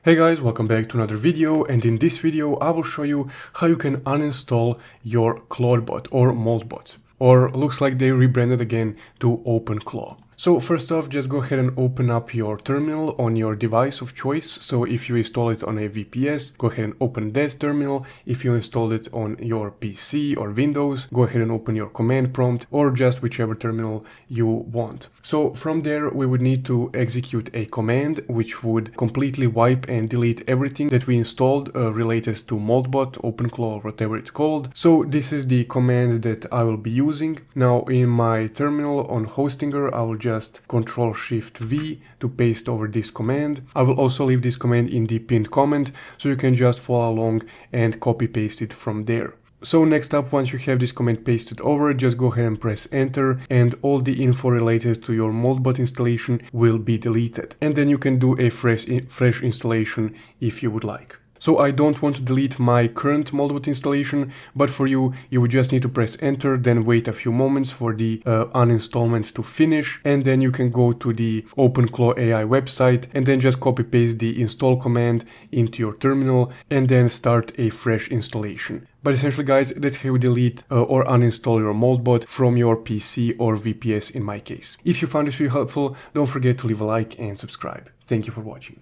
Hey guys, welcome back to another video, and in this video I will show you how you can uninstall your ClawdBot or moltbot, or looks like they rebranded again to OpenClaw. So first off, just go ahead and open up your terminal on your device of choice. So if you install it on a VPS, go ahead and open that terminal. If you installed it on your PC or Windows, go ahead and open your command prompt or just whichever terminal you want. So from there, we would need to execute a command which would completely wipe and delete everything that we installed related to moltbot, OpenClaw, whatever it's called. So this is the command that I will be using. Now in my terminal on Hostinger, I will just Ctrl-Shift-V to paste over this command. I will also leave this command in the pinned comment so you can just follow along and copy paste it from there. So next up, once you have this command pasted over, just go ahead and press enter and all the info related to your moltbot installation will be deleted. And then you can do a fresh installation if you would like. So I don't want to delete my current moltbot installation, but for you, you would just need to press enter, then wait a few moments for the uninstallment to finish, and then you can go to the OpenClaw AI website and then just copy paste the install command into your terminal and then start a fresh installation. But essentially guys, that's how you delete or uninstall your moltbot from your PC or VPS in my case. If you found this video helpful, don't forget to leave a like and subscribe. Thank you for watching.